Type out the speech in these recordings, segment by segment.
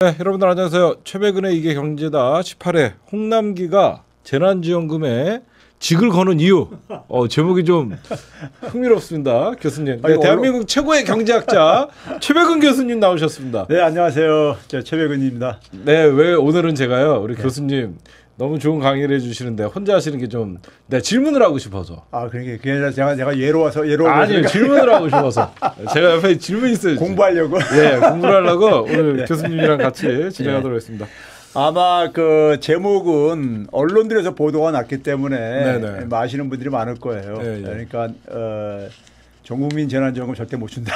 네, 여러분들 안녕하세요. 최백은의 이게 경제다 18회 홍남기가 재난지원금에 직을 거는 이유. 제목이 좀 흥미롭습니다. 교수님. 네, 대한민국 최고의 경제학자 최백은 교수님 나오셨습니다. 네, 안녕하세요. 저 최백은입니다. 네, 왜 오늘은 제가요. 우리 교수님 너무 좋은 강의를 해주시는데 혼자 하시는 게 좀 질문을 하고 싶어서. 아, 그러니까 그게 아니라 제가 예로워서 아니요, 질문을 하고 싶어서. 제가 옆에 질문이 있어요. 공부하려고. 예, 공부를 하려고 오늘 교수님이랑 같이 진행하도록 하겠습니다. 아마 그 제목은 언론들에서 보도가 났기 때문에 아시는 분들이 많을 거예요. 네, 그러니까 전국민 재난지원금 절대 못 준다.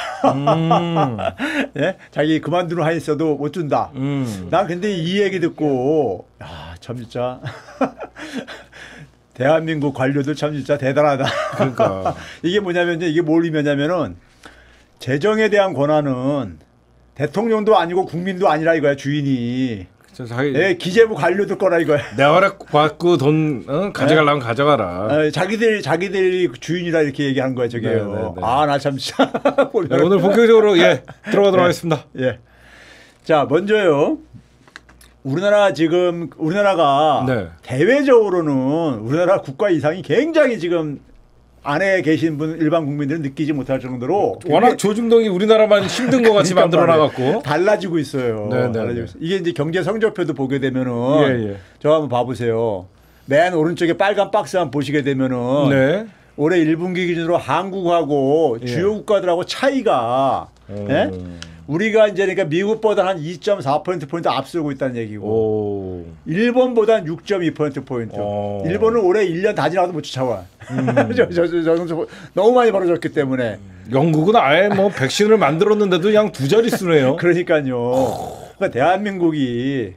예? 자기 그만두는 한 있어도 못 준다. 난 근데 이 얘기 듣고 참 진짜 대한민국 관료들 참 진짜 대단하다. 그러니까 이게 뭐냐면 이게 뭘 의미하냐면은 재정에 대한 권한은 대통령도 아니고 국민도 아니라 이거야, 주인이. 예, 기재부 관료들 거라 이거야. 내 허락 받고 돈 가져가려면 가져가라. 자기들이 주인이라 이렇게 얘기하는 거야, 저게요. 나 참 진짜. 네, 오늘 본격적으로 들어가도록 하겠습니다. 예. 자, 먼저요. 우리나라가 대외적으로는 우리나라 국가 이상이 굉장히 지금 안에 계신 분 일반 국민들은 느끼지 못할 정도로 워낙 조중동이 우리나라만 힘든 것 같이 만들어 나갔고 달라지고 있어요. 달라지고 있어요. 이게 이제 경제 성적표도 보게 되면은 저 한번 봐보세요. 맨 오른쪽에 빨간 박스 한번 보시게 되면은 올해 1분기 기준으로 한국하고 주요 국가들하고 차이가 우리가 이제 그러니까 미국보다 한 2.4%포인트 앞서고 있다는 얘기고 일본보다는 6.2%포인트. 일본은 올해 1년 다 지나도 못 쫓아와. 너무 많이 벌어졌기 때문에. 영국은 아예 뭐 백신을 만들었는데도 그냥 두 자릿수네요. 그러니까요. 그러니까 대한민국이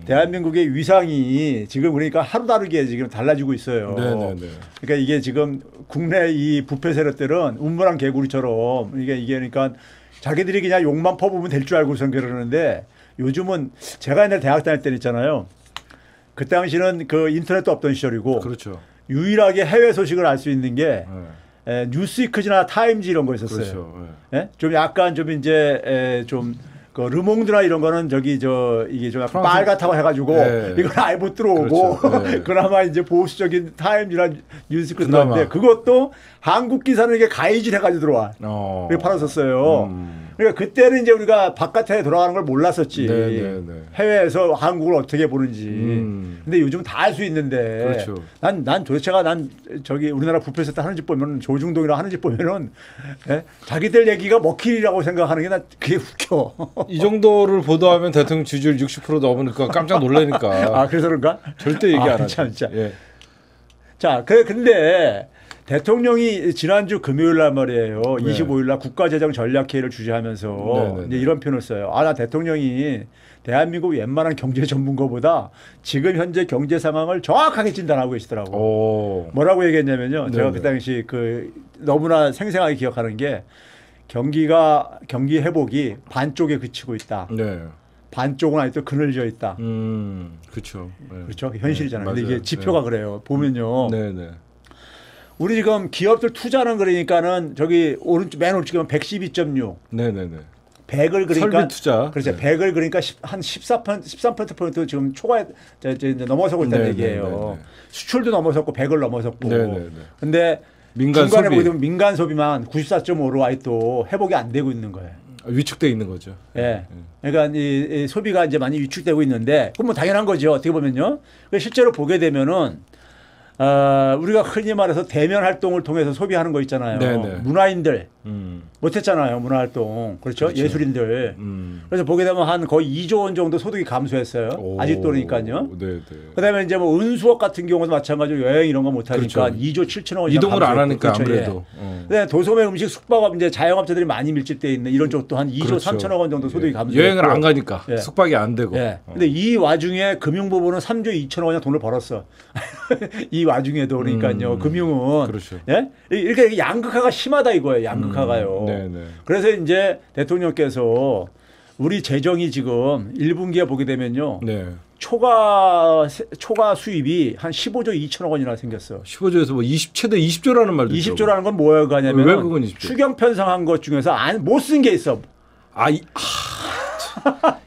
대한민국의 위상이 지금 그러니까 하루 다르게 지금 달라지고 있어요. 그러니까 이게 지금 국내 이 부패 세력들은 운문한 개구리처럼 이게 그러니까 자기들이 그냥 욕만 퍼부으면 될 줄 알고선 그러는데 요즘은 제가 옛날 대학 다닐 때 있잖아요. 그 당시는 그 인터넷도 없던 시절이고 유일하게 해외 소식을 알 수 있는 게 뉴스위크지나 타임즈 이런 거 있었어요. 좀 약간 좀 이제 좀 그 르몽드나 이런 거는 이게 좀 약간 빨갛다고 해가지고 이건 아예 못 들어오고 그나마 이제 보수적인 타임즈나 뉴스위크 들어왔는데 그것도 한국 기사는 이게 가이질 해가지고 들어와. 그렇게 팔았었어요. 그러니까 그때는 이제 우리가 바깥에 돌아가는 걸 몰랐었지. 해외에서 한국을 어떻게 보는지. 근데 요즘 다 알 수 있는데. 난 도대체가 우리나라 부패 세트 하는 집 보면 조중동이랑 하는 집 보면은 자기들 얘기가 먹힐이라고 생각하는 게 난 그게 웃겨. 이 정도를 보도하면 대통령 지지율 60% 넘으니까 깜짝 놀라니까. 그래서 그런가? 절대 얘기 안 하죠. 자, 근데 대통령이 지난주 금요일 날 말이에요. 25일 날 국가재정 전략회의를 주재하면서 이제 이런 표현을 써요. 나 대통령이 대한민국 웬만한 경제 전문가보다 지금 현재 경제 상황을 정확하게 진단하고 계시더라고. 뭐라고 얘기했냐면요. 제가 그 당시 너무나 생생하게 기억하는 게 경기 회복이 반쪽에 그치고 있다. 반쪽은 아직도 그늘져 있다. 그렇죠. 그렇죠. 현실이잖아요. 근데 이게 지표가 그래요. 보면요. 우리 지금 기업들 투자는 그러니까는 맨 오른쪽에 112.6. 100을 그러니까 설비 투자. 그렇죠. 100을 그러니까 한 13% 지금 초과에 넘어서고 있다는 얘기예요. 수출도 넘어섰고 100을 넘어섰고. 근데 중간에 보게 되면 민간 소비만 94.5로 아직도 회복이 안 되고 있는 거예요. 위축돼 있는 거죠. 그러니까 이 소비가 이제 많이 위축되고 있는데 그건 뭐 당연한 거죠. 어떻게 보면요. 실제로 보게 되면은 우리가 흔히 말해서 대면 활동을 통해서 소비하는 거 있잖아요. 문화인들 못했잖아요. 문화활동. 그렇죠? 예술인들. 그래서 보게 되면 한 거의 2조 원 정도 소득이 감소했어요. 아직도 그러니까요. 그다음에 이제 뭐 은수업 같은 경우도 마찬가지로 여행 이런 거 못하니까 2조 7천억 원 이동을 안 하니까 아무래도. 그다음에 도소매 음식 숙박업 이제 자영업자들이 많이 밀집되어 있는 이런 쪽도 한 2조 3천억 원 정도 소득이 감소했고 여행을 안 가니까 숙박이 안 되고. 근데 이 와중에 금융부분은 3조 2천억 원이나 돈을 벌었어. 이 와중에도 그러니까요. 금융은 이렇게 양극화가 심하다 이거예요. 양극화가요. 그래서 이제 대통령께서 우리 재정이 지금 1분기에 보게 되면요. 초과 수입이 한 15조 2천억 원이나 생겼어. 15조에서 뭐 최대 20조라는 말도 20조라는 건 뭐예요? 하냐면 추경 편성한 것 중에서 못 쓴 게 있어.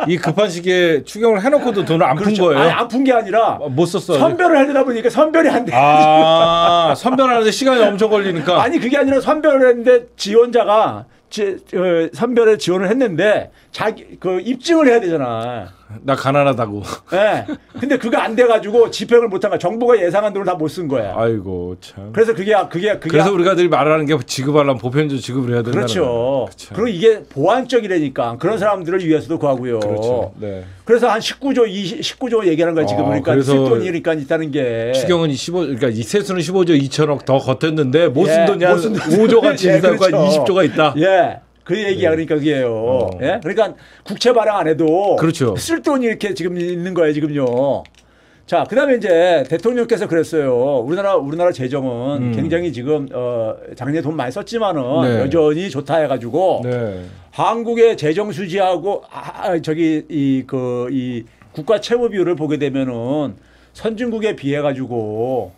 이 급한 시기에 추경을 해놓고도 돈을 안 푼 그렇죠. 거예요? 아니, 안 푼 게 아니라 못 썼어. 선별을 하려다 보니까 선별이 안 돼. 아, 선별하는데 시간이 엄청 걸리니까. 아니 그게 아니라 선별을 했는데 지원자가 선별에 지원을 했는데 자기 그 입증을 해야 되잖아. 나 가난하다고. 네. 근데 그거 안 돼가지고 집행을 못한 거야. 정부가 예상한 돈을 다 못 쓴 거야. 아이고 참. 그래서 그게 그래서 우리가 늘 말하는 게 지급하려면 보편적 지급을 해야 된다는 그렇죠. 거예요. 그리고 이게 보완적이라니까 그런 사람들을 위해서도 구하고요. 그렇죠. 네. 그래서 한 19조 얘기하는 거야 지금 그러니까 그래서 쓸 돈이니까 있다는 게. 추경은 그러니까 이 세수는 15조 2천억 더 걷었는데 못 쓴 예, 돈이 한 못 쓴 돈. 5조가 지리다가 그렇죠. 20조가 있다. 예. 그 얘기야 그러니까 그게요. 예? 그러니까 국채 발행 안 해도 그렇죠. 쓸 돈이 이렇게 지금 있는 거예요 지금요. 자, 그다음에 이제 대통령께서 그랬어요. 우리나라 재정은 굉장히 지금 작년에 돈 많이 썼지만은 네. 여전히 좋다 해가지고 네. 한국의 재정 수지하고 이 국가 채무 비율을 보게 되면은 선진국에 비해 가지고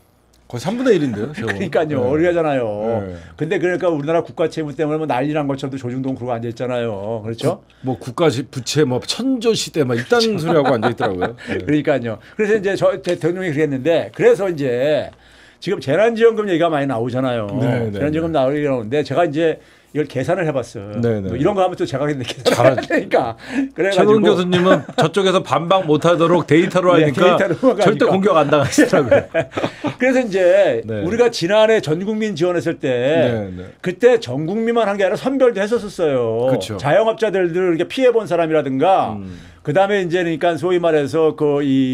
거의 3분의 1인데요. 그러니까요. 네. 어리가잖아요. 네. 근데 그러니까 우리나라 국가 채무 때문에 뭐 난리 난 것처럼도 조중동 그러고 앉아 있잖아요. 그렇죠? 뭐 국가 부채 뭐 천조 시대 막 이딴 소리하고 앉아 있더라고요. 네. 그러니까요. 그래서 이제 저 대통령이 그랬는데 그래서 이제 지금 재난지원금 얘기가 많이 나오잖아요. 네, 재난지원금 나오는데 제가 이제 이걸 계산을 해봤어요. 네, 네. 뭐 이런 거 하면 또 제가 근데 계산을 하니까 그래가지고 최근 교수님은 저쪽에서 반박 못하도록 데이터로 네, 하니까 데이터로 절대 공격 안 당하시더라고요. 그래서 이제 네. 우리가 지난해 전국민 지원했을 때 네, 네. 그때 전국민만 한 게 아니라 선별도 했었어요. 그렇죠. 자영업자들 이렇게 피해 본 사람이라든가 그다음에 이제 그러니까 소위 말해서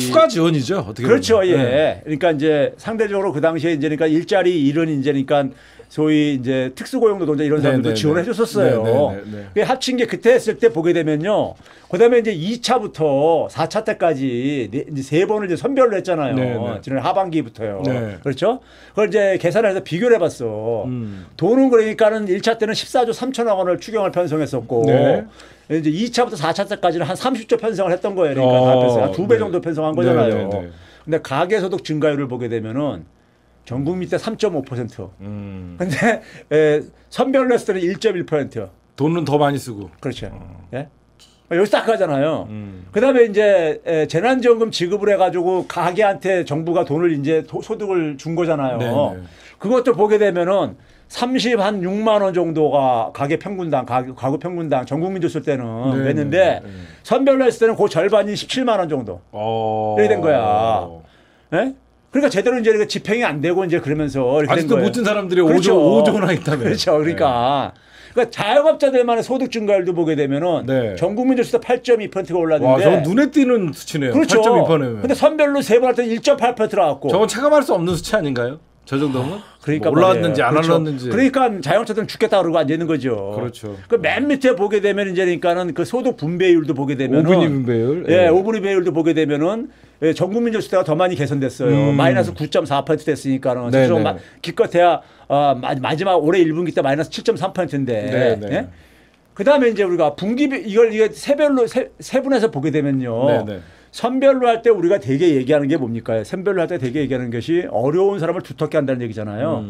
추가 지원이죠. 어떻게 그렇죠. 보면. 예. 네. 그러니까 이제 상대적으로 그 당시에 이제 그러니까 일자리 일은 이제 그러니까 소위 이제 특수고용노동자 이런 사람들도 네, 네, 지원을 네. 해줬었어요. 네, 네, 네, 네. 그게 합친 게 그때 했을 때 보게 되면요. 그다음에 이제 2차부터 4차 때까지 이제 세 번을 이제 선별로 했잖아요. 네, 네. 지난 하반기부터요. 네. 그렇죠? 그걸 이제 계산을 해서 비교를 해봤어. 돈은 그러니까는 1차 때는 14조 3천억 원을 추경을 편성했었고. 네. 이제 2차부터 4차 때까지는 한 30조 편성을 했던 거예요. 그러니까 한 2배 네. 정도 편성한 거잖아요. 네, 네, 네. 근데 가계소득 증가율을 보게 되면은 전국민 때 3.5%. 근데 선별로 했을 때는 1.1%. 돈은 더 많이 쓰고. 그렇죠. 예? 여기서 딱 가잖아요. 그다음에 이제 재난지원금 지급을 해가지고 가게한테 정부가 돈을 이제 소득을 준 거잖아요. 네, 네. 그것도 보게 되면은 36만 원 정도가 가구 평균당 전 국민 줬을 때는 네, 냈는데 네, 네. 선별로 했을 때는 그 절반이 17만 원 정도. 이렇게 된 거야. 예? 그러니까 제대로 이제 집행이 안 되고 이제 그러면서 이렇게 된 아직도 거예요. 못 준 사람들이 그렇죠. 5조나 있다며. 그렇죠. 그러니까. 그러니까 자영업자들만의 소득 증가율도 보게 되면은 네. 전 국민 줬을 때 8.2%가 올랐는데. 와, 저건 눈에 띄는 수치네요. 그렇죠. 8.2%면. 근데 선별로 세 번 할 때는 1.8%가 왔고. 저건 체감할 수 없는 수치 아닌가요? 저 정도면? 그러니까 뭐 올라왔는지 안 그렇죠. 올라왔는지. 그러니까 자영업자들은 죽겠다 그러고 앉아 있는 거죠. 그렇죠. 그 맨 밑에 보게 되면 이제 그러니까는 그 소득 분배율도 보게 되면은 5분위 분배율. 예, 5분위 배율도 보게 되면은 예, 전 국민 줬을 때가 더 많이 개선됐어요. 마이너스 9.4% 됐으니까는 네, 좀 네. 기껏해야 마지막 올해 1분기 때 마이너스 7.3%인데. 네, 네. 예? 그다음에 이제 우리가 분기별 이게 세별로 세분해서 보게 되면요. 네, 네. 선별로 할 때 우리가 되게 얘기하는 게 뭡니까? 선별로 할 때 되게 얘기하는 것이 어려운 사람을 두텁게 한다는 얘기잖아요.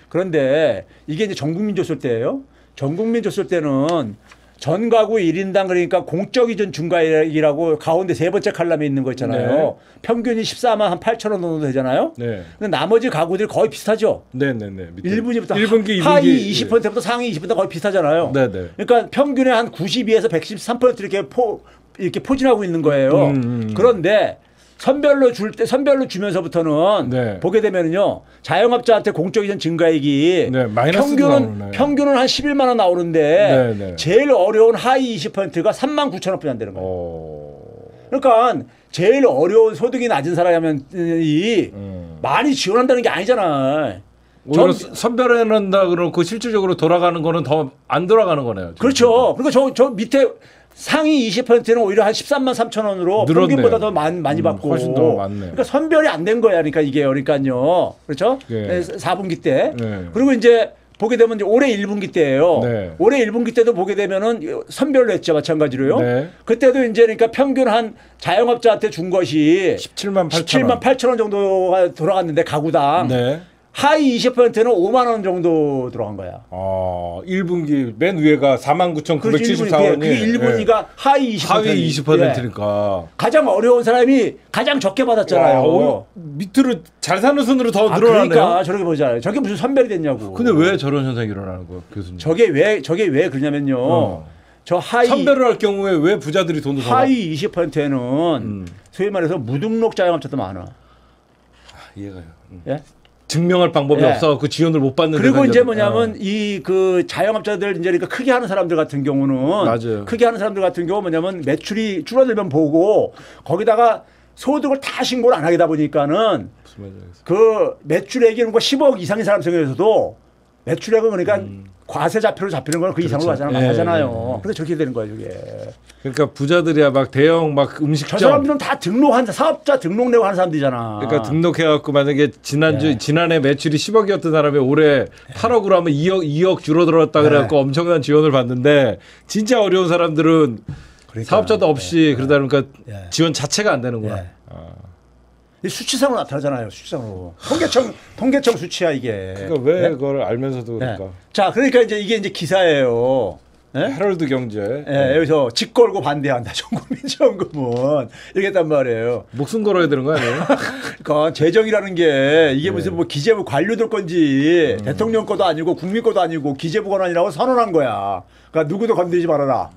그런데 이게 이제 전 국민 줬을 때예요. 전 국민 줬을 때는 전 가구 1인당 그러니까 공적 이전 중과이라고 가운데 세 번째 칼럼에 있는 거 있잖아요. 네. 평균이 14만 한 8천 원 정도 되잖아요. 네. 근데 나머지 가구들이 거의 비슷하죠. 네, 네, 네. 1분기부터 1분기, 2분기. 하위 20%부터 상위 20% 거의 비슷하잖아요. 네, 네. 그러니까 평균에 한 92에서 113% 이렇게 포진하고 있는 거예요. 그런데 선별로 주면서부터는 네. 보게 되면은요 자영업자한테 공적 이전 증가액이 네, 마이너스도 나오네. 평균은 한 11만 원 나오는데 네, 네. 제일 어려운 하위 20%가 3만 9천 원뿐이 안 되는 거예요. 그러니까 제일 어려운 소득이 낮은 사람이 많이 지원한다는 게 아니잖아. 오히려 선별해낸다 그러고 실질적으로 돌아가는 거는 더 안 돌아가는 거네요. 지금. 그렇죠. 그러니까 저 밑에 상위 20%는 오히려 한 13만 3천 원으로 늘었네요. 평균보다 더 많이 받고 훨씬 더 많네요. 그러니까 선별이 안 된 거야. 그러니까 이게 그러니까요. 그렇죠? 네. 4분기 때. 네. 그리고 이제 보게 되면 이제 올해 1분기 때예요. 네. 올해 1분기 때도 보게 되면은 선별로 했죠. 마찬가지로요. 네. 그때도 이제 그러니까 평균 한 자영업자한테 준 것이 17만 8천 17만 8천 원 정도가 돌아갔는데 가구당. 네. 하위 20%는 5만 원 정도 들어간 거야. 1분기 맨 위에가 49,974원이. 그게 1분기가 하위 20%. 하위 20%니까. 예. 가장 어려운 사람이 가장 적게 받았잖아요. 밑으로 잘 사는 순으로 더 늘어나네요. 그러니까 저렇게 보잖아요. 저게 무슨 선별이 됐냐고. 근데 왜 저런 현상이 일어나는 거예요, 교수님? 저게 왜 그러냐면요. 저 하위 선별을 할 경우에 왜 부자들이 돈을 더 하위 20%는 소위 말해서 무등록 자영업자도 많아. 이해가요. 예? 증명할 방법이 예. 없어 그 지원을 못 받는. 그리고 이제 뭐냐면 이 그 자영업자들 이제 그러니까 크게 하는 사람들 같은 경우는 맞아요. 크게 하는 사람들 같은 경우 뭐냐면 매출이 줄어들면 보고 거기다가 소득을 다 신고를 안 하게 다 보니까는 무슨 말인지 알겠어요. 그 매출액이 뭐 10억 이상인 사람 중에서도 매출액은 그러니까 과세 자표로 잡히는 건 그 이상으로 가잖아요. 그래서 저렇게 되는 거예요, 이게. 그러니까 부자들이야 막 대형 막 음식점. 저 사람들은 다 등록한 사업자 등록 내고 하는 사람들이잖아. 그러니까 등록해갖고 만약에 지난해 매출이 10억이었던 사람이 올해 8억으로 하면 2억 줄어들었다 그래갖고 엄청난 지원을 받는데 진짜 어려운 사람들은 그러니까. 사업자도 없이 그러다 보니까 지원 자체가 안 되는구나. 수치상으로 나타나잖아요. 수치상으로. 통계청 수치야 이게. 그러니까 왜 그걸 알면서도 그러니까. 자, 그러니까 이제 이게 이제 기사예요. 헤럴드 경제. 여기서 집 걸고 반대한다. 전국민지원금은 이렇게 했단 말이에요. 목숨 걸어야 되는 거 아니에요? 그러니까 재정이라는 게 이게 무슨 뭐 기재부 관료들 건지 대통령 거도 아니고 국민 거도 아니고 기재부 권한이라고 선언한 거야. 그러니까 누구도 건드리지 말아라.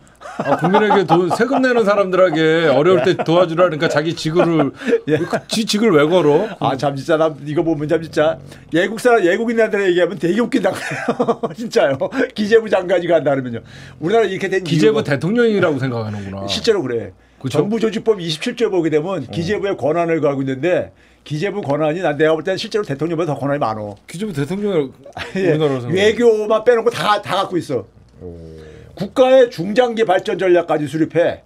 국민에게 세금 내는 사람들에게 어려울 때 도와주라니까 자기 직을 직을 왜 걸어? 참 진짜 나 이거 보면 참 진짜 외국인한테 얘기하면 되게 웃긴다 그래요. 진짜요. 기재부 장관이 간다 그러면요. 우리나라 이렇게 된 기재부 대통령이라고 생각하는구나. 실제로 그래. 그쵸? 정부조직법 27조에 보게 되면 기재부의 권한을 가고 있는데 기재부 권한이 내가 볼 때는 실제로 대통령보다 더 권한이 많어. 기재부 대통령을 우리나라로 생각. 외교만 빼놓고 다 갖고 있어. 국가의 중장기 발전 전략까지 수립해.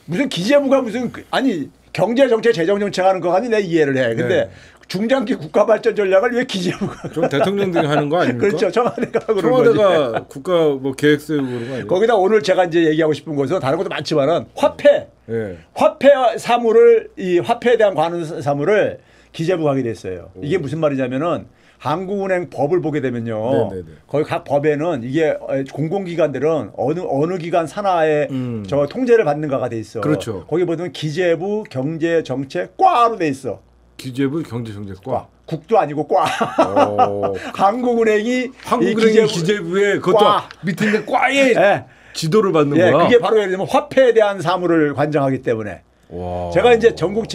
무슨 기재부가 무슨 아니 경제 정책, 재정 정책 하는 거까지 내 이해를 해. 근데 중장기 국가 발전 전략을 왜 기재부가? 좀 대통령들이 하는 거 아닙니까? 그렇죠. 청와대가 그런 청와대가 거지. 국가 뭐 계획 세우고 그런 거 아니에요? 거기다 오늘 제가 이제 얘기하고 싶은 것은 다른 것도 많지만은 화폐 사무를 이 화폐에 대한 관한 사무를 기재부가 하게 됐어요. 이게 무슨 말이냐면은 한국은행 법을 보게 되면요. 거기 각 법에는 이게 공공기관들은 어느 기관 산하에 저 통제를 받는가가 돼 있어. 그렇죠. 거기 보면 기재부 경제정책과로 돼 있어. 기재부 경제정책과. 국도 아니고 과. 한국은행이 기재부의 그것도 밑에 있는 과에 지도를 받는 거야. 그게 바로 예를 들면 화폐에 대한 사무를 관장하기 때문에. 와. 제가 이제 전국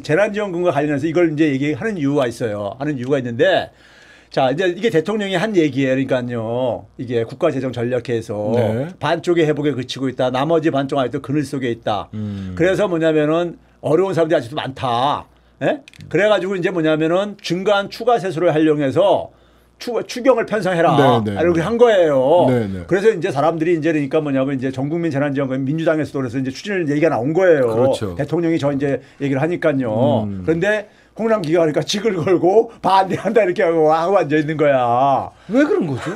재난지원금과 관련해서 이걸 이제 얘기하는 이유가 있어요. 하는 이유가 있는데, 자 이제 이게 대통령이 한 얘기예요. 그러니까요, 이게 국가재정 전략회에서 반쪽의 회복에 그치고 있다. 나머지 반쪽 아직도 그늘 속에 있다. 그래서 뭐냐면은 어려운 사람들이 아직도 많다. 그래가지고 이제 뭐냐면은 중간 추가 세수를 활용해서 추경을 편성해라. 이렇게 한 거예요. 그래서 이제 사람들이 이제 그러니까 뭐냐면 이제 전국민 재난지원금 민주당에서도 그래서 이제 추진을 얘기가 나온 거예요. 그렇죠. 대통령이 저 이제 얘기를 하니까요. 그런데 홍남기가 그러니까 직을 걸고 반대한다 이렇게 하고 앉아 있는 거야. 왜 그런 거죠?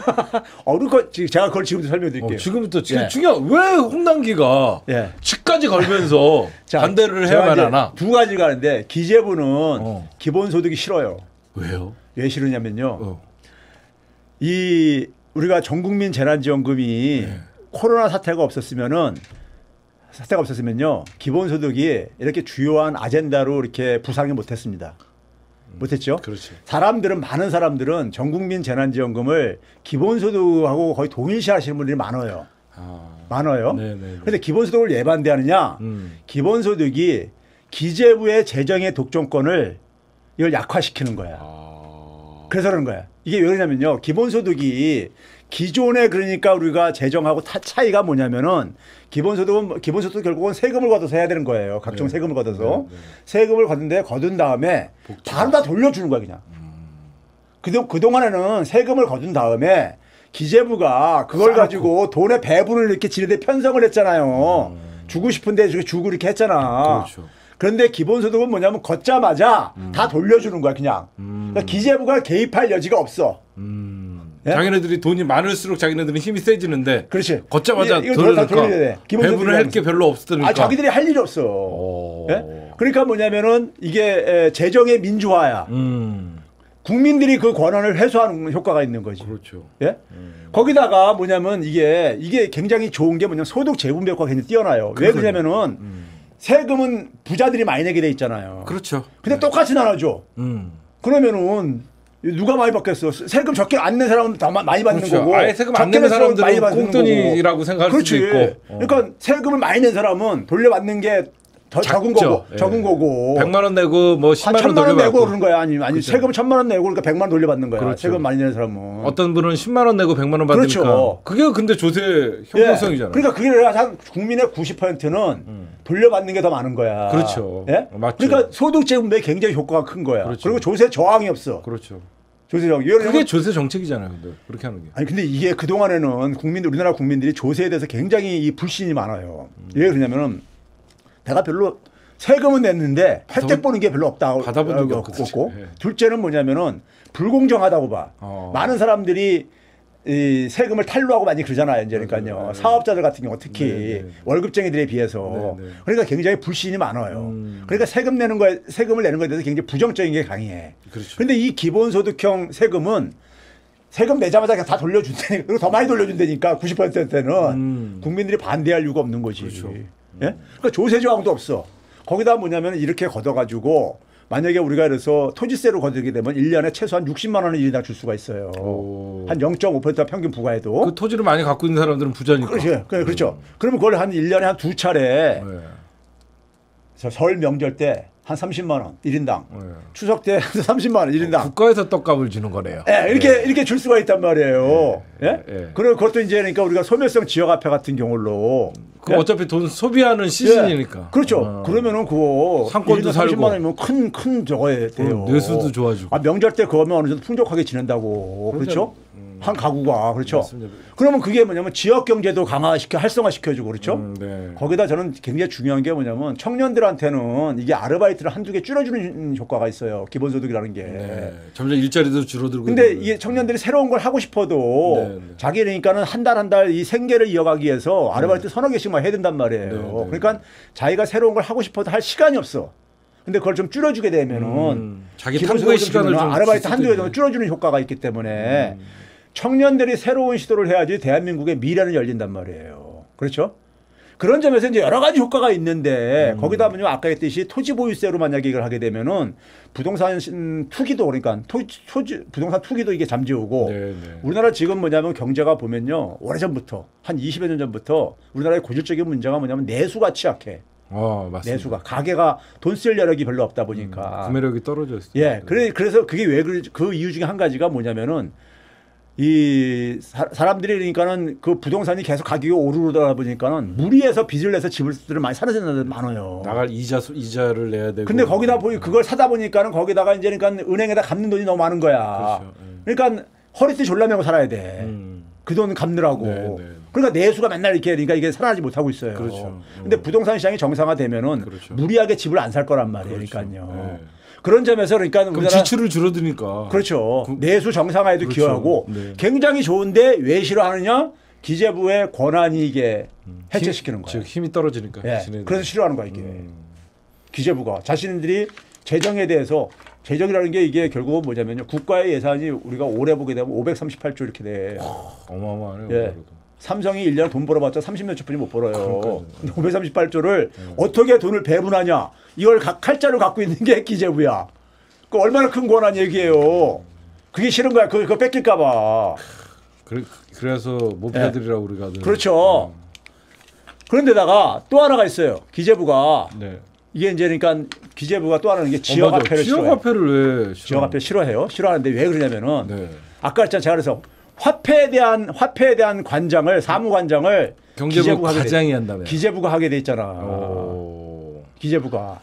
그러니까 제가 그걸 지금부터 설명드릴게요. 지금부터 중요한 왜 홍남기가 직까지 걸면서 반대를 해야만 하나? 두 가지가 있는데 기재부는 기본소득이 싫어요. 왜요? 왜 싫으냐면요. 이 우리가 전국민 재난지원금이 코로나 사태가 없었으면요 기본소득이 이렇게 주요한 아젠다로 이렇게 부상이 못했습니다. 못했죠. 그렇지. 많은 사람들은 전국민 재난지원금을 기본소득하고 거의 동일시하시는 분들이 많아요. 많아요. 그런데 기본소득을 왜 반대하느냐? 기본소득이 기재부의 재정의 독점권을 이걸 약화시키는 거야. 그래서 그런 거야. 이게 왜 그러냐면요. 기본소득이 기존에 그러니까 우리가 재정하고 차이가 뭐냐면은 기본소득 결국은 세금을 걷어서 해야 되는 거예요. 각종 세금을 걷어서. 세금을 거둔 다음에 바로 다 돌려주는 거야 그냥. 그동안에는 세금을 거둔 다음에 기재부가 그걸 가지고 돈의 배분을 이렇게 지네들 편성을 했잖아요. 주고 싶은데 주고 이렇게 했잖아. 그렇죠. 그런데 기본소득은 뭐냐면 걷자마자 다 돌려주는 거야 그냥. 그러니까 기재부가 개입할 여지가 없어. 자기네들이 돈이 많을수록 자기네들은 힘이 세지는데. 그렇지. 걷자마자 돌려야 돼. 배분을 할 게 별로 없으니까. 자기들이 할 일이 없어. 그러니까 뭐냐면은 이게 재정의 민주화야. 국민들이 그 권한을 회수하는 효과가 있는 거지. 그렇죠. 예? 거기다가 뭐냐면 이게 굉장히 좋은 게 뭐냐면 소득 재분배 효과가 굉장히 뛰어나요. 왜 그러냐면은 세금은 부자들이 많이 내게 돼 있잖아요. 그렇죠. 근데 똑같이 나눠줘. 그러면은 누가 많이 받겠어? 세금 적게 안 낸 사람은 더 많이 받는 그렇죠. 거고. 아예 세금 안 내는 사람들은 꽁돈이라고 생각할 그렇지. 수도 있고. 그러니까 세금을 많이 낸 사람은 돌려받는 게 더 적은 거고, 예. 적은 거고. 100만 원 내고 뭐 10만 원 1,000만 원 돌려받고. 내고 그런 거야. 아니 그렇죠. 세금 1,000만 원 내고 그러니까 100만 원 돌려받는 거야. 그렇죠. 세금 많이 내는 사람은. 어떤 분은 10만 원 내고 100만 원 받으니까. 그렇죠. 그게 근데 조세 형평성이잖아요. 그러니까 그게 한 국민의 90%는 돌려받는 게 더 많은 거야. 그렇죠. 예? 맞죠. 그러니까 소득 재분배 굉장히 효과가 큰 거야. 그렇죠. 그리고 조세 저항이 없어. 그렇죠. 조세 저항. 그게 조세 정책이잖아요. 근데 그렇게 하는 게. 아니 근데 이게 그 동안에는 우리나라 국민들이 조세에 대해서 굉장히 이 불신이 많아요. 왜 그러냐면은 내가 별로 세금은 냈는데 혜택 보는 게 별로 없다고 받아본 적이 없고 예. 둘째는 뭐냐면은 불공정하다고 봐. 많은 사람들이 이 세금을 탈루하고 많이 그러잖아요. 이제 그러니까요. 네. 사업자들 같은 경우 특히 네. 월급쟁이들에 비해서 네. 그러니까 굉장히 불신이 많아요. 그러니까 세금을 내는 거에 대해서 굉장히 부정적인 게 강해. 그렇죠. 그런데 이 기본소득형 세금은 세금 내자마자 그냥 다 돌려준다니까. 그리고 더 많이 돌려준다니까 90%때는 국민들이 반대할 이유가 없는 거지. 그렇죠. 예? 그러니까 조세 저항도 없어. 거기다 뭐냐면 이렇게 걷어가지고 만약에 우리가 그래서 토지세로 걷게 되면 1년에 최소한 60만 원을 1인당 줄 수가 있어요. 한 0.5% 평균 부과해도. 그 토지를 많이 갖고 있는 사람들은 부자니까. 그렇죠. 그러면 그걸 한 1년에 한 두 차례 네. 설 명절 때 한 30만 원 1인당. 네. 추석 때 30만 원 1인당. 국가에서 떡값을 주는 거네요. 예, 이렇게 줄 수가 있단 말이에요. 예? 예. 그리고 그것도 이제 그러니까 우리가 소멸성 지역화폐 같은 경우로. 그 어차피 돈 소비하는 시즌이니까. 그렇죠. 그러면은 그거 상권도 살고 30만 원이면 큰 저거에 돼요. 뇌수도 좋아지고. 명절 때 그거면 어느 정도 풍족하게 지낸다고. 그렇죠? 한 가구가 그렇죠. 맞습니다. 그러면 그게 뭐냐면 지역 경제도 활성화시켜주고 그렇죠. 네. 거기다 저는 굉장히 중요한 게 뭐냐면 청년들한테는 이게 아르바이트를 한두 개 줄여주는 효과가 있어요. 기본소득이라는 게. 네. 점점 일자리도 줄어들고. 근데 이게 청년들이 새로운 걸 하고 싶어도 네, 네. 자기 그러니까는 한 달 이 생계를 이어가기 위해서 아르바이트 서너 개씩만 해야 된단 말이에요. 네, 네. 그러니까 자기가 새로운 걸 하고 싶어도 할 시간이 없어. 근데 그걸 좀 줄여주게 되면은 자기 기본소득을 탐구의 시간을 좀 아르바이트 줄 한두 수도 개 정도 줄여주는 효과가 있기 때문에 청년들이 새로운 시도를 해야지 대한민국의 미래는 열린단 말이에요. 그렇죠? 그런 점에서 이제 여러 가지 효과가 있는데 거기다 보면 아까 했듯이 토지 보유세로 만약에 이걸 하게 되면은 부동산 투기도 그러니까 부동산 투기도 이게 잠재우고 네, 네. 우리나라 지금 뭐냐면 경제가 보면요 오래전부터 한 20여 년 전부터 우리나라의 고질적인 문제가 뭐냐면 내수가 취약해. 맞습니다. 내수가 가게가 돈 쓸 여력이 별로 없다 보니까 구매력이 떨어져 있어요. 예, 그래서 그게 왜 그 이유 중에 한 가지가 뭐냐면은 이 사람들이 그러니까는 그 부동산이 계속 가격이 오르다 보니까는 무리해서 빚을 내서 집을 많이 사는 사람들 많아요. 나갈 이자를 내야 되고. 근데 거기다 그걸 사다 보니까는 거기다가 이제 그러니까 은행에다 갚는 돈이 너무 많은 거야. 그렇죠. 그러니까 허리띠 졸라매고 살아야 돼. 그 돈 갚느라고. 네, 네. 그러니까 내수가 맨날 이렇게 그러니까 이게 살아나지 못하고 있어요. 그렇죠. 근데 부동산 시장이 정상화되면은 그렇죠. 무리하게 집을 안 살 거란 말이에요. 그렇죠. 그러니까요. 네. 그런 점에서 그러니까 그럼 우리나라 지출을 줄어드니까. 그렇죠. 내수 정상화에도 그렇죠. 기여하고 네. 굉장히 좋은데 왜 싫어하느냐? 기재부의 권한이 이게 해체시키는 거예요. 즉 힘이 떨어지니까. 예. 지네들이. 그래서 싫어하는 거야 이게. 기재부가 자신들이 재정에 대해서 재정이라는 게 이게 결국은 뭐냐면요. 국가의 예산이 우리가 올해 보게 되면 538조 이렇게 돼. 어마어마하네요. 예. 그래도. 삼성이 1년에 돈 벌어봤자 30몇 조 뿐이 못 벌어요. 그러니까요. 근데 538조를 어떻게 돈을 배분하냐. 이걸 칼자루 갖고 있는 게 기재부야. 그 얼마나 큰 권한 얘기예요. 그게 싫은 거야. 그거 뺏길까 봐. 그래서 모피아들이라고 우리가. 그렇죠. 그런데다가 또 하나가 있어요. 기재부가 네. 이게 이제 그러니까 기재부가 또 하나는 게 지역화폐를 싫어해요. 지역화폐를 왜? 지역화폐 싫어해요. 싫어하는데 왜 그러냐면은 네. 아까 했잖아요. 제가 그래서 화폐에 대한 관장을 사무관장을 경제부 과장이 한다며. 기재부가 하게 돼 있잖아. 기재부가.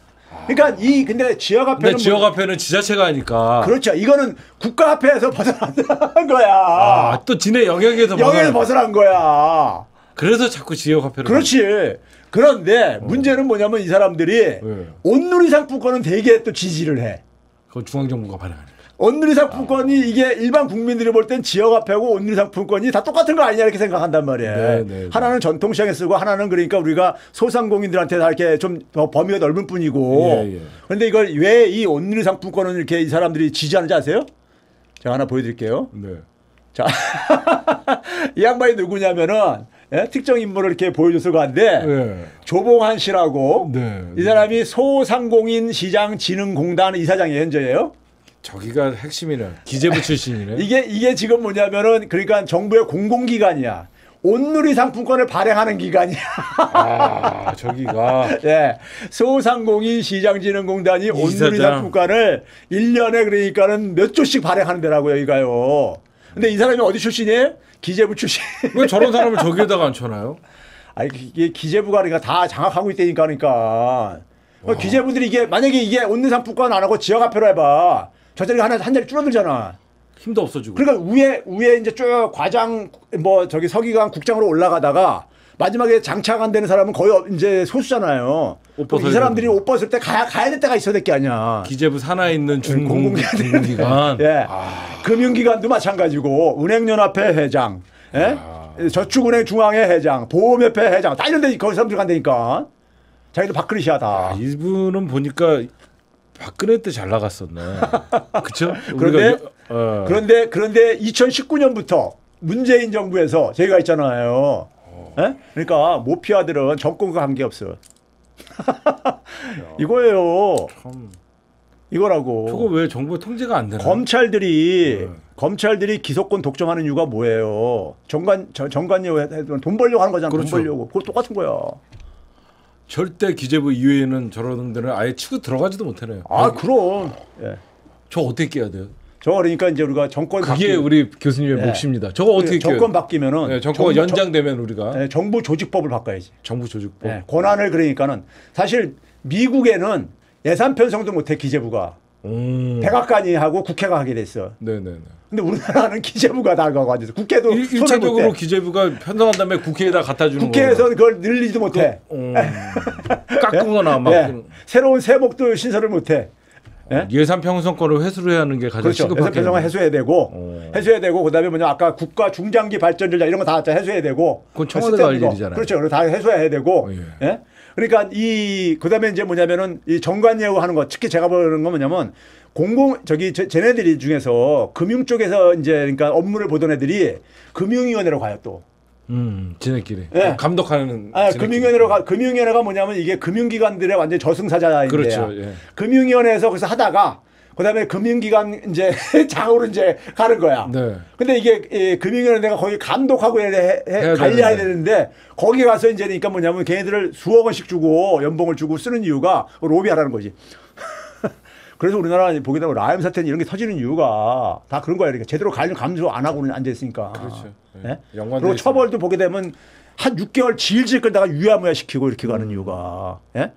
그러니까 근데 지역화폐는 지역화폐는 지자체가 하니까. 그렇죠. 이거는 국가화폐에서 벗어난 거야. 또 지네 영역에서 벗어난 거야. 그래서 자꾸 지역화폐를. 그렇지. 그런데 문제는 뭐냐면 이 사람들이 온누리 상품권은 되게 또 지지를 해. 그건 중앙정부가 발행하니까. 온누리 상품권이 이게 일반 국민들이 볼 땐 지역화폐고 온누리 상품권이 다 똑같은 거 아니냐 이렇게 생각한단 말이에요. 네. 하나는 전통시장에 쓰고 하나는 그러니까 우리가 소상공인들한테 다 이렇게 좀 더 범위가 넓은 뿐이고. 그런데 이걸 왜 이 온누리 상품권은 이렇게 이 사람들이 지지하는지 아세요? 제가 하나 보여드릴게요. 네. 자, 이 양반이 누구냐면은 예? 특정 인물을 이렇게 보여줘서 가는데 네. 조봉환 씨라고 네. 이 사람이 소상공인 시장 진흥공단 이사장이에요, 현재예요. 저기가 핵심이네. 기재부 출신이네. 이게 지금 뭐냐면은 그러니까 정부의 공공기관이야. 온누리 상품권을 발행하는 기관이야. 아, 저기가. 예. 소상공인 시장진흥공단이 온누리 이사장. 상품권을 1년에 그러니까는 몇 조씩 발행하는 데라고요, 여기가요. 근데 이 사람이 어디 출신이에요? 기재부 출신. 왜 저런 사람을 저기에다가 앉혀놔요? 아니, 이게 기재부가 그러니까 다 장악하고 있다니까, 그러니까. 기재부들이 이게, 만약에 이게 온누리 상품권 안 하고 지역화표로 해봐. 저 자리가 한 자리 줄어들잖아. 힘도 없어지고. 그러니까 위에 이제 쭉 과장, 뭐, 저기 서기관 국장으로 올라가다가 마지막에 장착 안 되는 사람은 거의 이제 소수잖아요. 이 사람들이 옷 벗을 때 가야 될 때가 있어야 될 게 아니야. 기재부 산하에 있는 공공기관. 예. 금융기관도 마찬가지고, 은행연합회 회장, 예? 저축은행 중앙회 회장, 보험협회 회장, 다 이런 데 거기 사람들 간다니까. 자기들 밥그릇이야, 다. 이분은 보니까 박근혜 때 잘 나갔었네. 그쵸? 그런데 2019년부터 문재인 정부에서 저희가 있잖아요. 예? 그러니까 모피아들은 정권과 관계없어. 이거예요. 참. 이거라고. 저거 왜 정부 통제가 안 되나? 검찰들이 기소권 독점하는 이유가 뭐예요? 정관예우 돈 벌려고 하는 거잖아. 그렇죠. 돈 벌려고. 그거 똑같은 거야. 절대 기재부 이외에는 저런 데는 아예 치고 들어가지도 못하네요. 그럼. 예. 저 어떻게 깨야 돼요? 저 그러니까 이제 우리가 정권 그게 우리 교수님의 몫입니다. 저거 어떻게 정권 바뀌면은 네, 정권가 연장되면 우리가 정부 조직법을 바꿔야지. 정부 조직법. 네, 권한을 그러니까는 사실 미국에는 예산 편성도 못해 기재부가 백악관이 하고 국회가 하게 됐어. 네네네. 근데 우리나라는 기재부가 다 가고 앉아서 국회도 1차적으로 기재부가 편성한 다음에 국회에다 갖다 주는 거예요. 국회에서 그걸 늘리지도 못해. 깎거나 막 새로운 세목도 신설을 못해. 예산 편성권을 회수를 해야 하는 게 가장 그렇죠. 시급하게. 예산 편성을 해소해야 되고 그다음에 뭐냐 아까 국가 중장기 발전 전략 이런 거 다 해소해야 되고. 그건 청와대가 할 일이잖아요. 그렇죠. 다 해소해야 되고. 예? 그러니까 그다음에 이제 뭐냐면은 이 정관예우 하는 거 특히 제가 보는 건 뭐냐면 쟤네들이 중에서 금융 쪽에서 이제 그러니까 업무를 보던 애들이 금융위원회로 가요 또. 지네끼리. 네. 감독하는. 금융위원회가 뭐냐면 이게 금융기관들의 완전 저승사자인데. 그렇죠. 예. 금융위원회에서 거기서 하다가 그다음에 금융기관 이제 장으로 이제 가는 거야. 네. 근데 이게 금융위원회가 거기 감독하고 관리해야 되는데 거기 가서 이제 그러니까 뭐냐면 걔네들을 수억 원씩 주고 연봉을 주고 쓰는 이유가 로비하라는 거지. 그래서 우리나라 보게 되면 라임 사태는 이런 게 터지는 이유가 다 그런 거야. 그러니까 제대로 관련 감수 안 하고는 앉아 있으니까. 그렇죠. 네? 그리고 처벌도 보게 되면 한 6개월 질질 끌다가 유야무야 시키고 이렇게 가는 이유가. 예?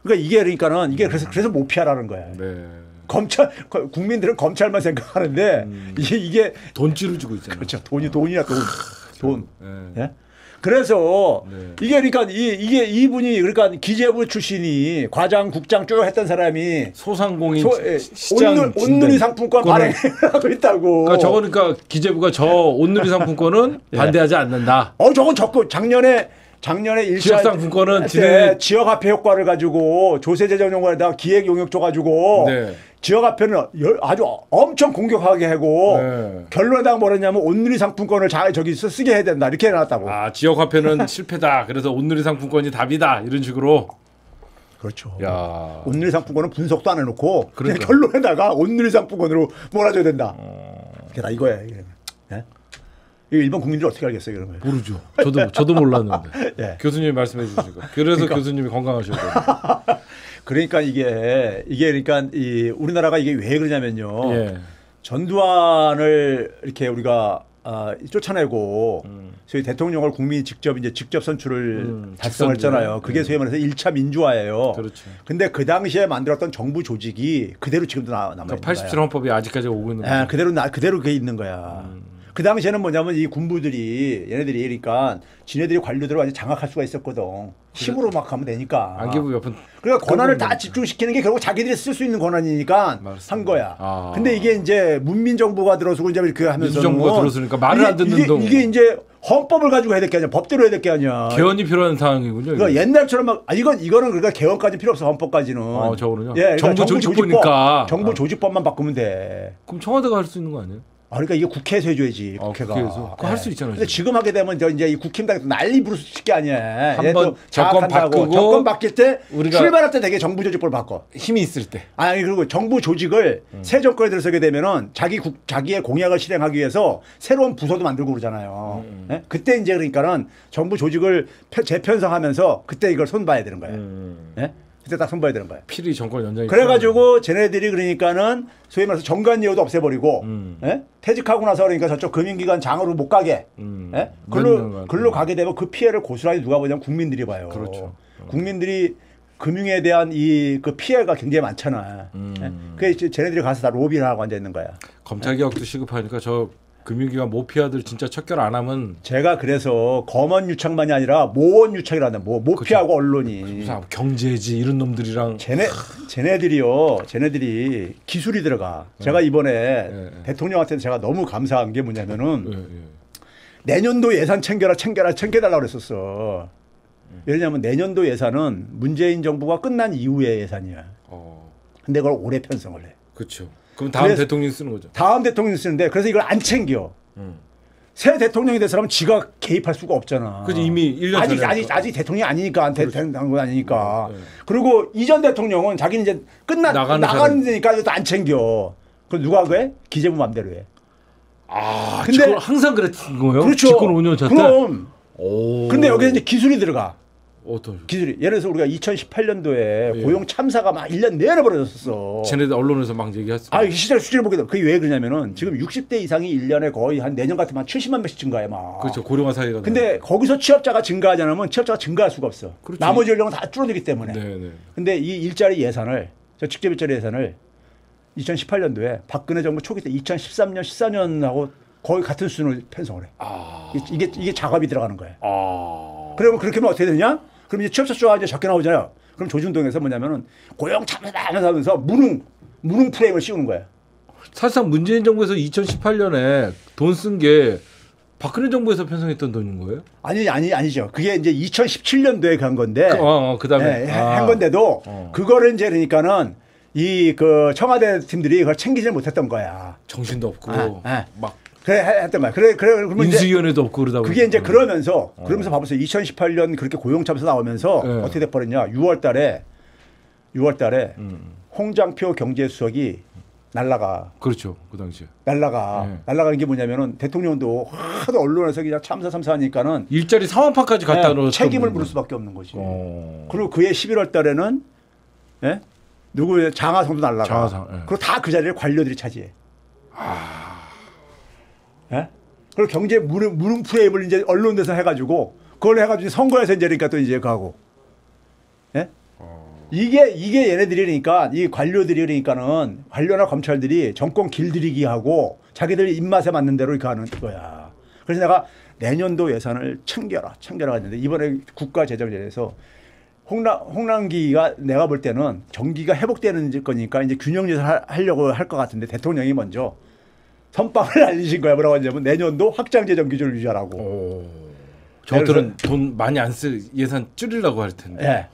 그러니까 이게 그러니까는 이게 그래서 못 피하라는 거야. 네. 국민들은 검찰만 생각하는데 이게 돈줄을 주고 있잖아요. 그렇죠. 돈이야 돈. 네. 예? 그래서 이게 그러니까 이분이 그러니까 기재부 출신이 과장 국장 쭉 했던 사람이 소상공인 시장 온누리 상품권 발행하고 있다고. 그러니까 저거니까 기재부가 저 온누리 상품권은 반대하지 않는다. 저건 적고 작년에 1차 지역 상품권은 지역화폐 효과를 가지고 조세재정 용어에다가 기획 용역 줘가지고 지역화폐는 아주 엄청 공격하게 하고 결론에다가 뭐랬냐면 온누리 상품권을 저기 쓰게 해야 된다 이렇게 해놨다고. 지역화폐는 실패다. 그래서 온누리 상품권이 답이다. 이런 식으로. 그렇죠. 야. 온누리 상품권은 분석도 안 해놓고 그냥 결론에다가 온누리 상품권으로 몰아줘야 된다. 그게 다 이거야. 이게. 이거 일반 국민들이 어떻게 알겠어요, 그런 거? 모르죠. 저도 몰랐는데. 예. 교수님이 말씀해 주시고. 그래서 교수님이 건강하셔야 돼요. 그러니까 이게 그러니까 우리나라가 이게 왜 그러냐면요. 전두환을 이렇게 우리가 쫓아내고 소위 대통령을 국민이 직접 선출을 달성했잖아요. 그게 소위 말해서 1차 민주화예요. 그렇죠. 근데 그 당시에 만들었던 정부 조직이 그대로 지금도 남아 있는 거야. 87 헌법이 아직까지 오고 있는 거야. 그대로 그게 있는 거야. 그 당시에는 뭐냐면 이 군부들이 얘네들이 그러니까 지네들이 관료들을 완전 장악할 수가 있었거든. 힘으로 막 하면 되니까. 안기부 옆은 그러니까 권한을 다 집중시키는 게 결국 자기들이 쓸 수 있는 권한이니까 맞습니다. 한 거야. 아. 근데 이게 이제 문민 정부가 들어서고 이제 이렇게 하면서 민주정부가 들어서니까 말을 안 듣는 동. 이게 이제 헌법을 가지고 해야 될 게 아니야. 법대로 해야 될 게 아니야. 개헌이 필요한 상황이군요. 그러니까 옛날처럼 막 이거는 그러니까 개헌까지 필요 없어. 헌법까지는. 저거는요. 예, 그러니까 정부 조직법이니까. 정부 조직법만 바꾸면 돼. 그럼 청와대가 할 수 있는 거 아니에요? 그러니까 이게 국회에서 해줘야지. 국회가. 국회에서. 그거 할 수 있잖아요. 근데 지금 하게 되면 이제 이 국힘당에서 난리 부르실 게 아니야. 한번 정권 바꾸고 정권 바뀔 때 우리가 출발할 때 되게 정부 조직법을 바꿔. 힘이 있을 때. 아니 그리고 정부 조직을 새 정권에 들어서게 되면은 자기의 공약을 실행하기 위해서 새로운 부서도 만들고 그러잖아요. 예? 그때 이제 그러니까는 정부 조직을 재편성하면서 그때 이걸 손봐야 되는 거예요. 예? 그때 딱 손봐야 되는 거예요. 필히 정권 연장이. 그래가지고 쟤네들이 그러니까는 소위 말해서 정관예우도 없애버리고 예? 퇴직하고 나서 그러니까 저쪽 금융기관 장으로 못 가게 예? 글로 가게 되면 그 피해를 고스란히 누가 보냐면 국민들이 봐요. 그렇죠. 국민들이 금융에 대한 그 피해가 굉장히 많잖아. 예? 그래서 쟤네들이 가서 다 로비를 하고 앉아 있는 거야. 검찰 개혁도 시급하니까 저 금융기관 모피아들 진짜 척결 안 하면. 제가 그래서 검언 유착만이 아니라 모원 유착이라는 모피하고 언론이 무슨 경제지 이런 놈들이랑. 쟤네들이 기술이 들어가. 제가 이번에 대통령한테 제가 너무 감사한 게 뭐냐면은 내년도 예산 챙겨달라고 그랬었어. 왜냐하면 내년도 예산은 문재인 정부가 끝난 이후의 예산이야. 근데 그걸 올해 편성을 해. 그렇죠. 그럼 다음 대통령이 쓰는 거죠. 다음 대통령이 쓰는데 그래서 이걸 안 챙겨. 새 대통령이 된 사람은 지가 개입할 수가 없잖아. 그지 이미 1년 전에 아직 대통령이 아니니까 된 건 아니니까. 그리고 이전 대통령은 자기는 이제 나가는 데니까 이것도 안 챙겨. 그럼 누가 그래? 기재부 맘대로 해. 근데 항상 그랬던 거예요? 그렇죠. 집권 5년 차 때. 그럼. 근데 여기서 이제 기술이 들어가. 어떤 기술이. 예를 들어서 우리가 2018년도에 고용 참사가 막 1년 내내 벌어졌었어. 쟤네들 언론에서 막 얘기했어. 이 시절 수치를 보게 돼. 그게 왜 그러냐면은 지금 60대 이상이 1년에 거의 한 내년 같으면 한 70만 명씩 증가해 막. 그렇죠. 고령화 사회가. 근데 거기서 취업자가 증가하지 않으면 취업자가 증가할 수가 없어. 그렇지. 나머지 연령은 다 줄어들기 때문에. 네네. 근데 이 일자리 예산을 직접 일자리 예산을 2018년도에 박근혜 정부 초기 때 2013년 14년하고 거의 같은 수준을 편성을 해. 이게 작업이 들어가는 거예요. 그러면 그렇게 하면 어떻게 되냐? 그럼 이제 취업자 수가 이제 적게 나오잖아요. 그럼 조중동에서 뭐냐면은 고용 참여다 하면서 무능 프레임을 씌우는 거예요. 사실상 문재인 정부에서 2018년에 돈 쓴 게 박근혜 정부에서 편성했던 돈인 거예요? 아니죠. 그게 이제 2017년도에 간 건데. 그다음에 한 건데도 그거를 이제 그러니까는 그 청와대 팀들이 그걸 챙기지 못했던 거야. 정신도 없고 막. 그래 했던 거야. 그래 그러면 인수위원회도 없고 그러다 보니까. 그게 이제 그러면서 봐보세요. 2018년 그렇게 고용 참사 나오면서 어떻게 돼버렸냐? 6월달에 홍장표 경제수석이 날라가. 그렇죠. 그 당시에. 날라가는 게 뭐냐면은 대통령도 하도 언론에서 그냥 참사하니까는 일자리 상황파까지 갖다 놓은 책임을 물을 수밖에 없는 거지. 그리고 그해 11월달에는 누구 장하성도 날라가. 그리고 다 그 자리를 관료들이 차지해. 그리고 경제 무능 프레임을 이제 언론에서 해가지고 그걸 해가지고 선거에서 이제 그러니까 또 이제 가고. 이게 얘네들이 그러니까 이 관료들이 그러니까는 관료나 검찰들이 정권 길들이기 하고 자기들 입맛에 맞는 대로 이렇게 하는 거야. 그래서 내가 내년도 예산을 챙겨라 했는데 이번에 국가재정제에서 홍남기가 내가 볼 때는 경기가 회복되는 거니까 이제 균형 예산 하려고 할 것 같은데 대통령이 먼저 선빵을 알리신 거야. 뭐라고 하냐면 내년도 확장 재정 기준을 유지하라고. 저들은 돈 많이 안 쓸 예산 줄이려고 할 텐데.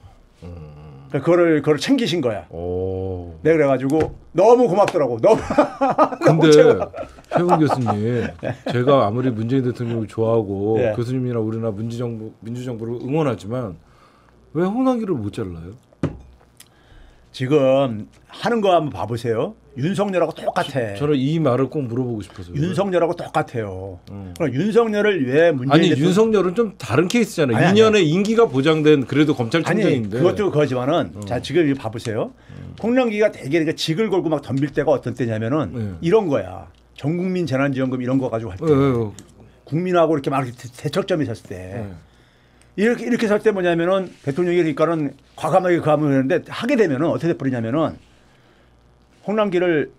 그거를 챙기신 거야. 내가 그래가지고 너무 고맙더라고. 근데 최근 교수님, 제가 아무리 문재인 대통령을 좋아하고 교수님이나 우리나 민주정부를 응원하지만 왜 홍남기를 못 잘라요? 지금 하는 거 한번 봐보세요. 윤석열하고 똑같아. 저는 이 말을 꼭 물어보고 싶어서요. 윤석열하고 똑같아요. 그럼 윤석열을 왜 문재인 윤석열은 좀 다른 케이스잖아요. 2년의 임기가 보장된 그래도 검찰총장인데. 그것도 그거지만은 자 지금 이거 봐보세요. 홍남기가 되게 직을 걸고 막 덤빌 때가 어떤 때냐면은 이런 거야. 전국민 재난지원금 이런 거 가지고 할 때 국민하고 이렇게 막 대척점이 섰을 때 이렇게 설 때 뭐냐면은 대통령이 그러니까는 과감하게 그 하면 되는데 하게 되면은 어떻게 돼버리냐면은 홍남기를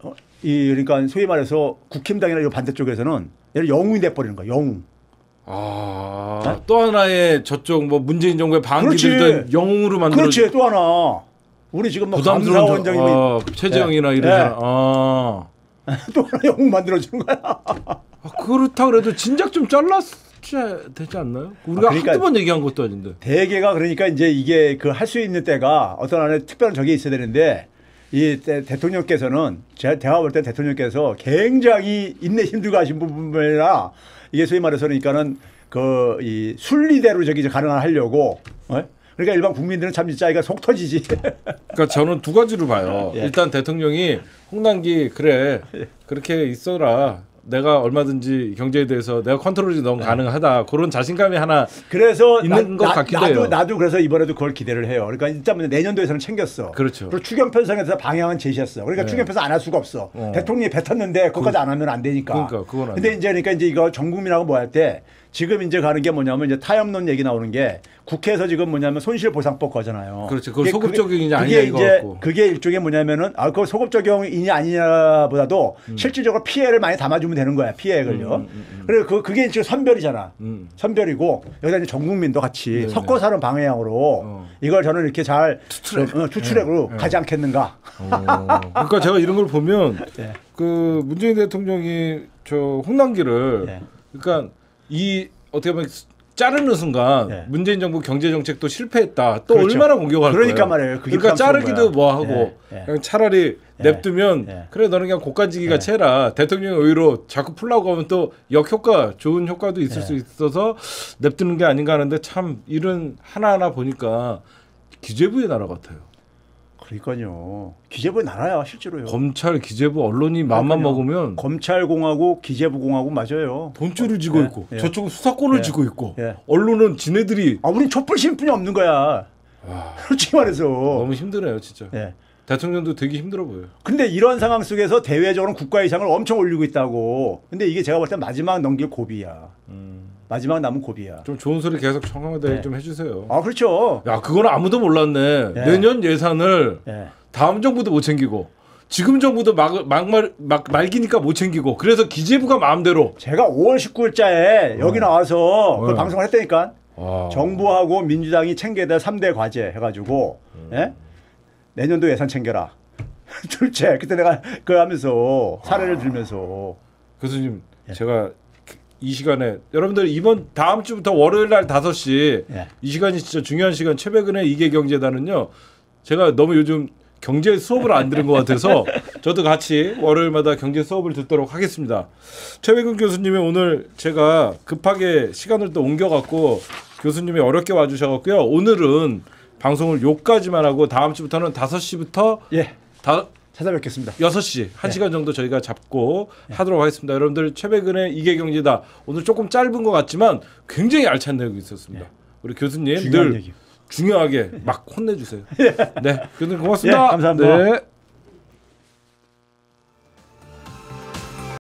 그러니까 소위 말해서 국힘당이나 이 반대쪽에서는 얘를 영웅이 돼버리는 거야. 영웅. 또 하나의 저쪽 뭐 문재인 정부의 반기들던 영웅으로 만들어. 그렇지. 또 하나. 우리 지금 뭐 부담스러운 감사원장님이 최재형이나 이런 사람. 또 하나 영웅 만들어주는 거야. 그렇다 그래도 진작 좀 잘랐어야 되지 않나요? 우리가 그러니까 한두 번 얘기한 것도 아닌데. 대개가 그러니까 이제 이게 그 할 수 있는 때가 어떤 안에 특별한 적이 있어야 되는데 이 대통령께서는 제가 볼 때 대통령께서 굉장히 인내심 들고 하신 부분이라 이게 소위 말해서 그러니까는 그 이 순리대로 저기 이제 가능하려고. 그러니까 일반 국민들은 참 진짜 이가 속 터지지. 그러니까 저는 두 가지로 봐요. 일단 대통령이 홍남기 그래 그렇게 있어라. 내가 얼마든지 경제에 대해서 내가 컨트롤이 너무 가능하다. 그런 자신감이 하나 그래서 있는 것 같기도 해요. 나도 그래서 이번에도 그걸 기대를 해요. 그러니까 일단 내년도에서는 챙겼어. 그렇죠. 그리고 추경편성에서 방향은 제시했어. 그러니까 추경편성 안 할 수가 없어. 대통령이 뱉었는데 그것까지 안 하면 안 되니까. 그러니까 그건 근데 이제 그러니까 이제 이거 전 국민하고 뭐 할 때 지금 이제 가는 게 뭐냐면 이제 타협론 얘기 나오는 게 국회에서 지금 뭐냐면 손실보상법 거잖아요. 그렇죠. 그걸 소급 적용이냐 아니냐 이거 갖고. 그게 일종의 뭐냐면은 그 소급 적용이냐 아니냐보다도 실질적으로 피해를 많이 담아주면 되는 거야. 피해액을요. 그리고 그게 지금 선별이잖아. 선별이고 여기다 이제 전 국민도 같이 섞어 사는 방향으로 이걸 저는 이렇게 잘 투트랙으로 가지 않겠는가. 그러니까 제가 이런 걸 보면 그 문재인 대통령이 저 홍남기를 그러니까 이 어떻게 보면 자르는 순간 문재인 정부 경제 정책도 실패했다. 또 그렇죠. 얼마나 공격할 그러니까 거예요. 말이에요. 그러니까 자르기도 뭐 하고 그냥 차라리 냅두면 그래 너는 그냥 곡간지기가 채라. 대통령 의로 자꾸 풀라고 하면 또 역효과 좋은 효과도 있을 수 있어서 냅두는 게 아닌가 하는데 참 일은 하나하나 보니까 기재부의 나라 같아요. 그러니까요. 기재부의 나라야 실제로요. 검찰, 기재부, 언론이 마음만 먹으면 검찰공화국, 기재부공화국 맞아요. 돈줄을 쥐고 있고 저쪽은 수사권을 쥐고 있고 언론은 지네들이 우린 촛불 신분이 없는 거야. 솔직히 말해서 너무 힘드네요 진짜. 대통령도 되게 힘들어 보여요. 근데 이런 상황 속에서 대외적으로 국가 이상을 엄청 올리고 있다고. 근데 이게 제가 볼 때 마지막 넘길 고비야. 마지막 남은 고비야. 좀 좋은 소리 계속 청와대 좀 해주세요. 그렇죠. 야 그거는 아무도 몰랐네. 내년 예산을 다음 정부도 못 챙기고 지금 정부도 말기니까 못 챙기고 그래서 기재부가 마음대로. 제가 5월 19일자에 여기 나와서 그 방송을 했다니까. 정부하고 민주당이 챙겨야 될 3대 과제 해가지고 내년도 예산 챙겨라. 둘째 그때 내가 그거 하면서 사례를 들면서 교수님 제가 이 시간에 여러분들 이번 다음 주부터 월요일 날 5시 이 시간이 진짜 중요한 시간. 최백은의 이계경제단은요. 제가 너무 요즘 경제 수업을 안 들은 것 같아서 저도 같이 월요일마다 경제 수업을 듣도록 하겠습니다. 최백은 교수님이 오늘 제가 급하게 시간을 또 옮겨갖고 교수님이 어렵게 와주셔갖고요. 오늘은 방송을 요까지만 하고 다음 주부터는 5시부터 찾아뵙겠습니다. 6시 1시간 정도 저희가 잡고 하도록 하겠습니다. 여러분들 최백은의 이계경제다. 오늘 조금 짧은 것 같지만 굉장히 알찬 내용이 있었습니다. 우리 교수님 늘 중요하게 막 혼내주세요. 네, 교수님 고맙습니다. 감사합니다. 네.